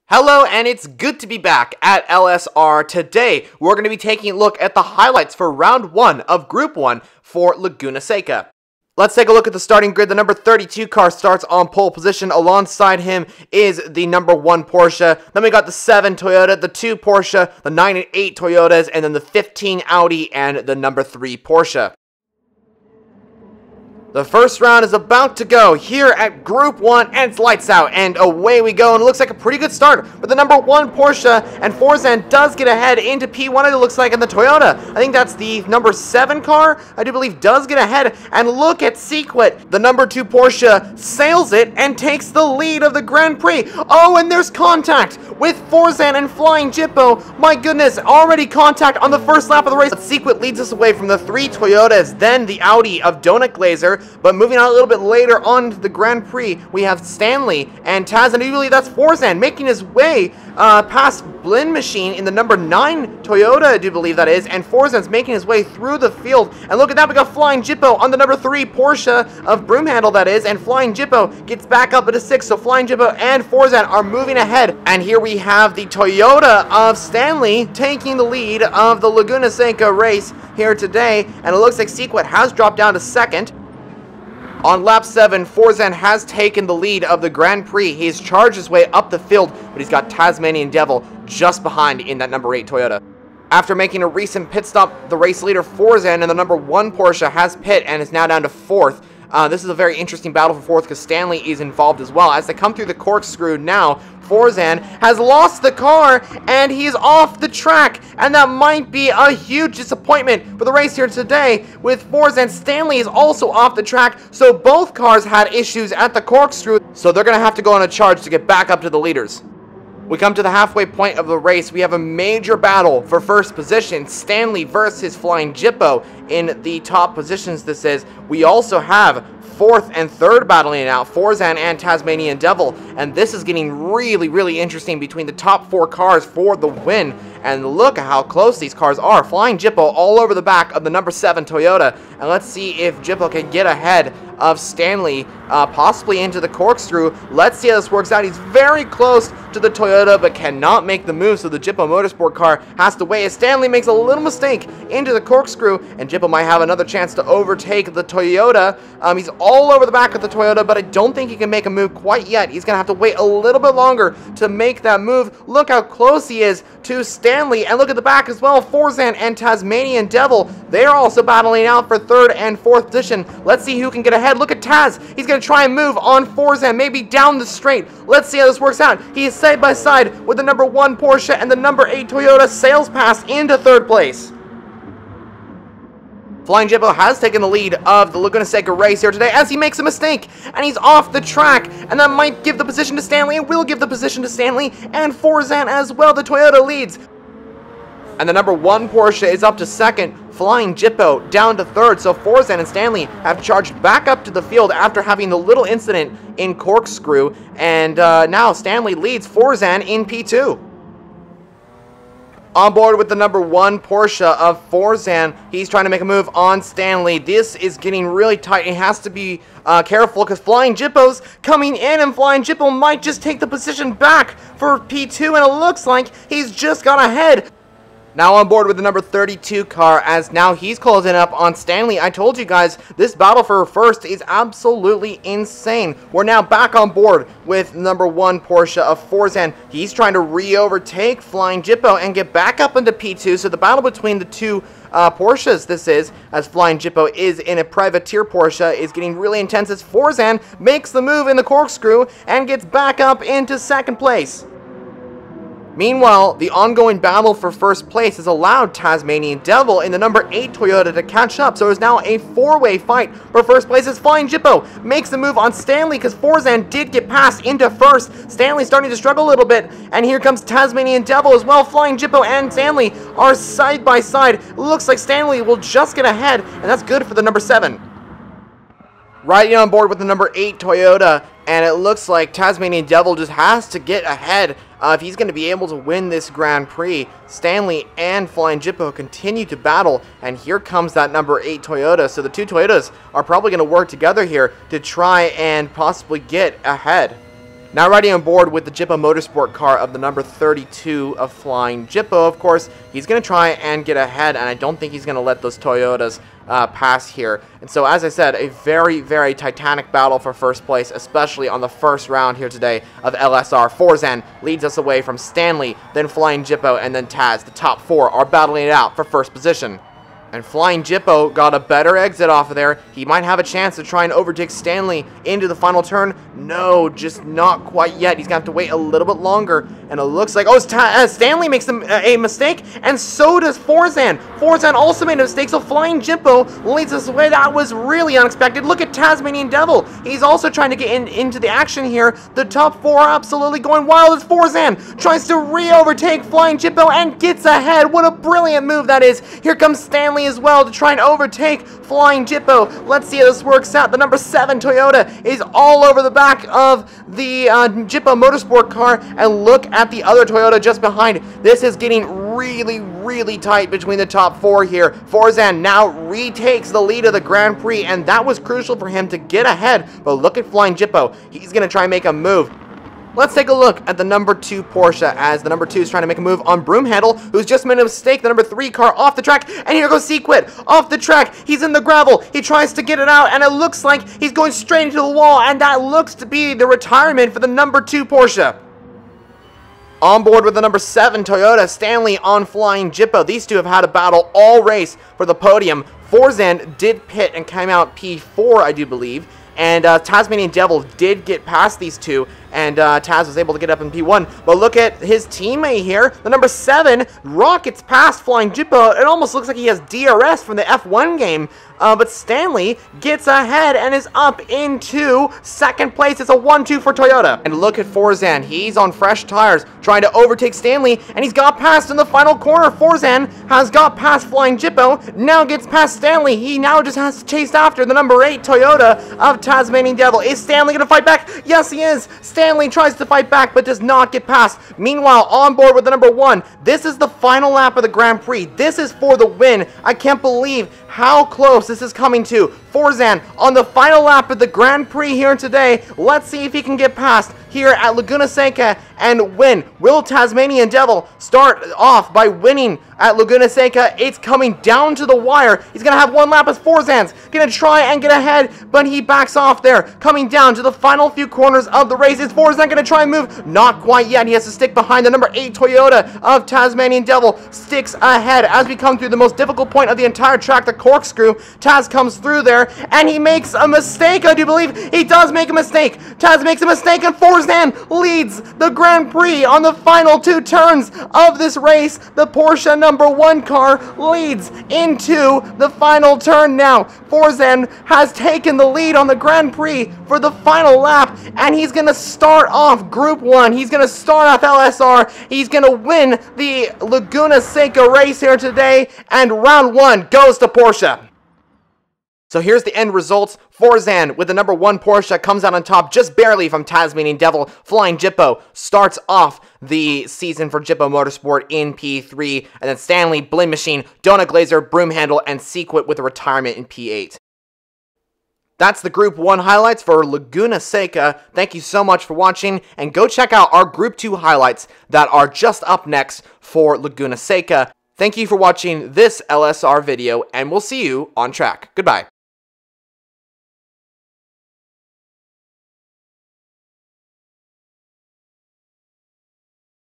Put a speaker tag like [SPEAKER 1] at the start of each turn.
[SPEAKER 1] Hello, and it's good to be back at LSR. Today, we're going to be taking a look at the highlights for Round 1 of Group 1 for Laguna Seca. Let's take a look at the starting grid. The number 32 car starts on pole position. Alongside him is the number 1 Porsche. Then we got the 7 Toyota, the 2 Porsche, the 9 and 8 Toyotas, and then the 15 Audi and the number 3 Porsche. The first round is about to go here at Group 1, and it's lights out, and away we go, and it looks like a pretty good start, but the number 1 Porsche, and Forzan does get ahead into P1, it looks like, in the Toyota. I think that's the number 7 car, I do believe, does get ahead, and look at Sequit. The number 2 Porsche sails it and takes the lead of the Grand Prix. Oh, and there's contact with Forzan and Flying Jippo. My goodness, already contact on the first lap of the race. But Sequit leads us away from the 3 Toyotas, then the Audi of Donut Glazer. But moving on a little bit later on to the Grand Prix, we have Stanley and Taz, and usually that's Forzan making his way past Blinn Machine in the number 9 Toyota, I do believe that is, and Forzan's making his way through the field. And look at that, we got Flying Jippo on the number 3 Porsche of Broomhandle, that is, and Flying Jippo gets back up into 6, so Flying Jippo and Forzan are moving ahead. And here we have the Toyota of Stanley taking the lead of the Laguna Seca race here today, and it looks like Sequit has dropped down to 2nd. On lap 7, Forzan has taken the lead of the Grand Prix. He's charged his way up the field, but he's got Tasmanian Devil just behind in that number 8 Toyota. After making a recent pit stop, the race leader Forzan and the number 1 Porsche has pit and is now down to 4th. This is a very interesting battle for 4th because Stanley is involved as well. As they come through the corkscrew now, Forzan has lost the car and he's off the track, and that might be a huge disappointment for the race here today with Forzan. Stanley is also off the track, so both cars had issues at the corkscrew, so they're going to have to go on a charge to get back up to the leaders. We come to the halfway point of the race. We have a major battle for first position. Stanley versus Flying Jippo in the top positions, this is. We also have 4th and 3rd battling out, Forzan and Tasmanian Devil, and this is getting really interesting between the top 4 cars for the win. And look at how close these cars are. Flying Jippo all over the back of the number 7 Toyota, and let's see if Jippo can get ahead of Stanley, possibly into the corkscrew. Let's see how this works out. He's very close to the Toyota, but cannot make the move, so the Jippo Motorsport car has to wait as Stanley makes a little mistake into the corkscrew, and Jippo might have another chance to overtake the Toyota. He's all over the back of the Toyota, but I don't think he can make a move quite yet. He's going to have to wait a little bit longer to make that move. Look how close he is to Stanley, and look at the back as well. Forzan and Tasmanian Devil, they're also battling out for 3rd and 4th position. Let's see who can get ahead. Look at Taz. He's going to try and move on Forzan, maybe down the straight. Let's see how this works out. He is side by side with the number 1 Porsche and the number 8 Toyota, sails past into 3rd place. Flying Jippo has taken the lead of the Laguna Seca race here today as he makes a mistake, and he's off the track, and that might give the position to Stanley. It will give the position to Stanley and Forzan as well. The Toyota leads, and the number 1 Porsche is up to 2nd. Flying Jippo down to 3rd, so Forzan and Stanley have charged back up to the field after having the little incident in corkscrew, and now Stanley leads Forzan in P2. On board with the number 1 Porsche of Forzan, he's trying to make a move on Stanley. This is getting really tight. He has to be careful because Flying Jippo's coming in, and Flying Jippo might just take the position back for P2, and it looks like he's just got ahead. Now on board with the number 32 car, as now he's closing up on Stanley. I told you guys, this battle for first is absolutely insane. We're now back on board with number 1 Porsche of Forzan. He's trying to re-overtake Flying Jippo and get back up into P2. So the battle between the 2 Porsches, this is, as Flying Jippo is in a privateer Porsche, is getting really intense as Forzan makes the move in the corkscrew and gets back up into 2nd place. Meanwhile, the ongoing battle for first place has allowed Tasmanian Devil in the number 8 Toyota to catch up, so it's now a 4-way fight for first place as Flying Jippo makes the move on Stanley because Forzan did get passed into 1st. Stanley's starting to struggle a little bit, and here comes Tasmanian Devil as well. Flying Jippo and Stanley are side by side. Looks like Stanley will just get ahead, and that's good for the number 7. Riding on board with the number 8 Toyota, and it looks like Tasmanian Devil just has to get ahead if he's going to be able to win this Grand Prix. Stanley and Flying Jippo continue to battle, and here comes that number 8 Toyota. So the 2 Toyotas are probably going to work together here to try and possibly get ahead. Now riding on board with the Jippo Motorsport car of the number 32 of Flying Jippo, of course, he's going to try and get ahead, and I don't think he's going to let those Toyotas pass here. And so, as I said, a very, very titanic battle for first place, especially on the first round here today of LSR. Forzan leads us away from Stanley, then Flying Jippo, and then Taz. The top four are battling it out for first position. And Flying Jippo got a better exit off of there. He might have a chance to try and overtake Stanley into the final turn. No, just not quite yet. He's going to have to wait a little bit longer. And it looks like, Stanley makes a mistake, and so does Forzan. Forzan also made a mistake, so Flying Jippo leads us away. That was really unexpected. Look at Tasmanian Devil. He's also trying to get into the action here. The top four are absolutely going wild as Forzan tries to re-overtake Flying Jippo and gets ahead. What a brilliant move that is. Here comes Stanley as well to try and overtake Flying Jippo. Let's see how this works out. The number 7 Toyota is all over the back of the Jippo Motorsport car, and look at the other Toyota just behind. This is getting really, really tight between the top four here. Forzan now retakes the lead of the Grand Prix, and that was crucial for him to get ahead. But look at Flying Jippo. He's going to try and make a move. Let's take a look at the number 2 Porsche, as the number 2 is trying to make a move on Broomhandle, who's just made a mistake. The number 3 car off the track, and here goes Sequit off the track. He's in the gravel. He tries to get it out, and it looks like he's going straight into the wall, and that looks to be the retirement for the number 2 Porsche. On board with the number 7 Toyota, Stanley on Flying Jippo. These two have had a battle all race for the podium. Forzan did pit and came out P4, I do believe. And Tasmanian Devil did get past these two, and Taz was able to get up in P1. But look at his teammate here. The number 7 rockets past Flying Jippo. It almost looks like he has DRS from the F1 game. But Stanley gets ahead and is up into second place. It's a 1-2 for Toyota. And look at Forzan. He's on fresh tires trying to overtake Stanley, and he's got past in the final corner. Forzan has got past Flying Jippo, now gets past Stanley. He now just has to chase after the number 8 Toyota of Tasmanian Devil. Is Stanley going to fight back? Yes, he is. Stanley tries to fight back, but does not get past. Meanwhile, on board with the number 1, this is the final lap of the Grand Prix. This is for the win. I can't believe how close this is coming to. Forzan on the final lap of the Grand Prix here today. Let's see if he can get past here at Laguna Seca and win. Will Tasmanian Devil start off by winning at Laguna Seca? It's coming down to the wire. He's going to have one lap as Forzan's going to try and get ahead, but he backs off there. Coming down to the final few corners of the race. Is Forzan going to try and move? Not quite yet. He has to stick behind the number 8 Toyota of Tasmanian Devil. Sticks ahead as we come through the most difficult point of the entire track, the corkscrew. Taz comes through there, and he makes a mistake, I do believe. He does make a mistake. Taz makes a mistake, and Forzan leads the Grand Prix on the final 2 turns of this race. The Porsche number 1 car leads into the final turn now. Forzan has taken the lead on the Grand Prix for the final lap, and he's going to start off Group 1. He's going to start off LSR. He's going to win the Laguna Seca race here today, and round 1 goes to Porsche. So here's the end results. Forzan with the number 1 Porsche comes out on top just barely from Tasmanian Devil. Flying Jippo starts off the season for Jippo Motorsport in P3. And then Stanley, Blade Machine, Donut Glazer, Broomhandle, and Sequit with a retirement in P8. That's the Group 1 highlights for Laguna Seca. Thank you so much for watching, and go check out our Group 2 highlights that are just up next for Laguna Seca. Thank you for watching this LSR video, and we'll see you on track. Goodbye.